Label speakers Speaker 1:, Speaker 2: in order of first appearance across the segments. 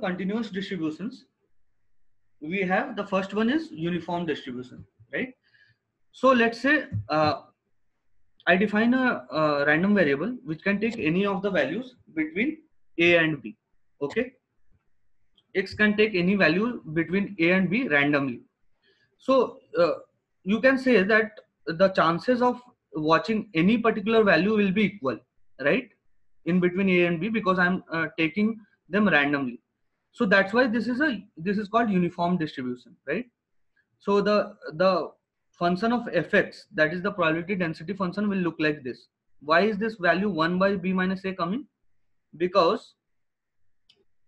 Speaker 1: continuous distributions, we have the first one is uniform distribution, right? So let's say I define a random variable which can take any of the values between a and b. Okay, x can take any value between a and b randomly. So you can say that the chances of watching any particular value will be equal, right, in between a and b, because I'm taking them randomly. So that's why this is called uniform distribution, right? So the function of fx, that is the probability density function, will look like this. Why is this value 1 by b minus a coming? Because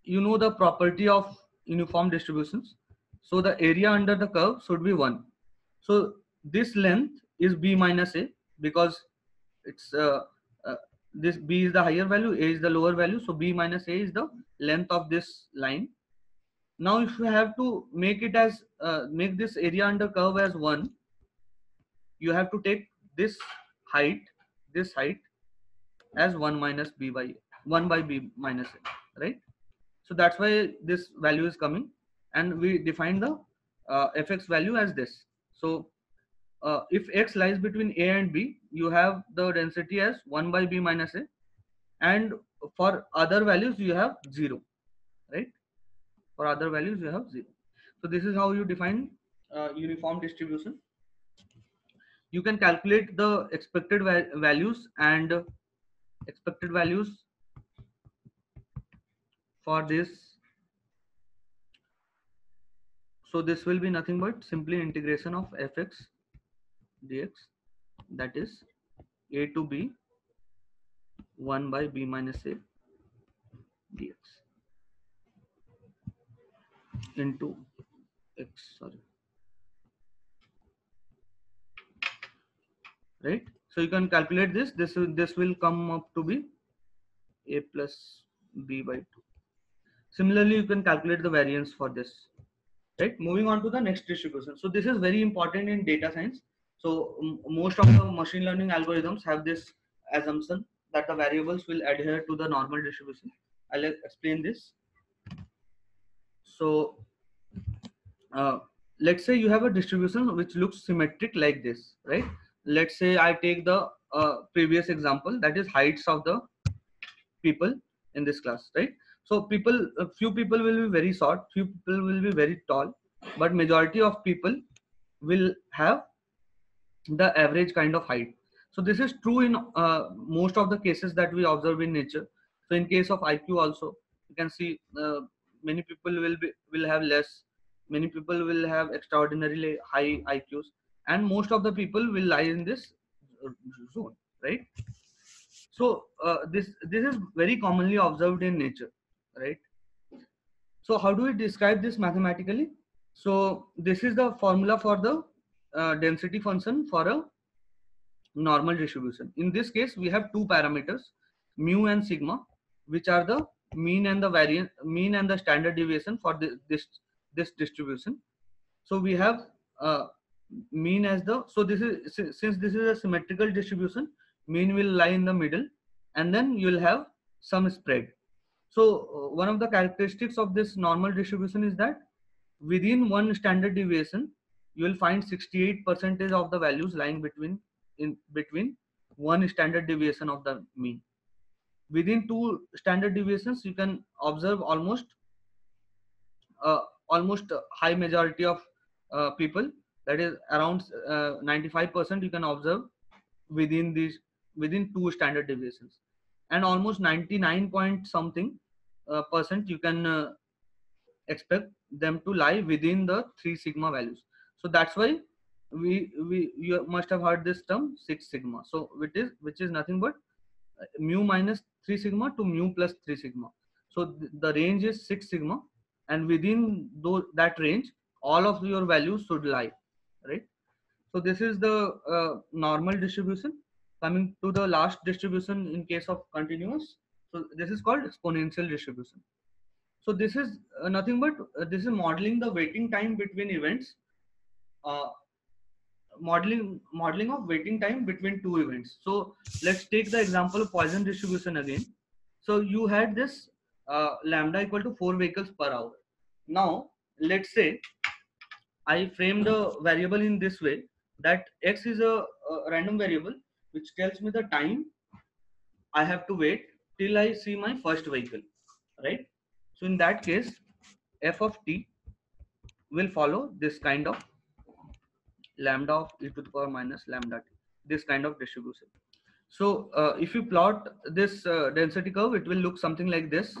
Speaker 1: you know the property of uniform distributions. So the area under the curve should be 1. So this length is b minus a, because it's uh, this b is the higher value, a is the lower value. So b minus a is the length of this line. Now if you have to make it as make this area under curve as 1, you have to take this height as 1 minus b by 1 by b minus a, right? So that's why this value is coming, and we define the fx value as this. So if x lies between a and b, you have the density as 1 by b minus a, and for other values you have 0, right? For other values you have 0. So this is how you define uniform distribution. You can calculate the expected values and expected values for this. So this will be nothing but simply integration of fx dx, that is a to b 1 by b minus a dx into x, sorry, right? So you can calculate this. This will come up to be a plus b by 2. Similarly, you can calculate the variance for this, right? Moving on to the next distribution. So this is very important in data science. So most of the machine learning algorithms have this assumption that the variables will adhere to the normal distribution. I'll explain this. So let's say you have a distribution which looks symmetric like this, right? Let's say I take the previous example, that is heights of the people in this class, right? So few people will be very short, few people will be very tall, but majority of people will have the average kind of height. So this is true in most of the cases that we observe in nature. So in case of IQ also, you can see many people will have less, many people will have extraordinarily high IQs, and most of the people will lie in this zone, right? So this is very commonly observed in nature, right? So how do we describe this mathematically? So this is the formula for the density function for a normal distribution. In this case, we have two parameters, mu and sigma, which are the mean and the variance, mean and the standard deviation for this distribution. So we have mean as the, so this is, since this is a symmetrical distribution, mean will lie in the middle, and then you will have some spread. So one of the characteristics of this normal distribution is that within one standard deviation, you will find 68% of the values lying in between one standard deviation of the mean. Within two standard deviations, you can observe uh, almost high majority of people, that is around 95% you can observe within these, within two standard deviations, and almost 99 point something percent you can expect them to lie within the 3 sigma values. So that's why we you must have heard this term 6 sigma. So which is nothing but mu minus 3 sigma to mu plus 3 sigma. So the range is 6 sigma, and within that range, all of your values should lie, right? So this is the normal distribution. Coming to the last distribution in case of continuous, so this is called exponential distribution. So this is nothing but this is modeling the waiting time between events, uh, modeling of waiting time between two events. So let's take the example of Poisson distribution again. So you had this lambda equal to 4 vehicles per hour. Now let's say I frame the variable in this way, that x is a random variable which tells me the time I have to wait till I see my first vehicle, right? So in that case, f of t will follow this kind of lambda of e to the power minus lambda t, this kind of distribution. So if you plot this density curve, it will look something like this.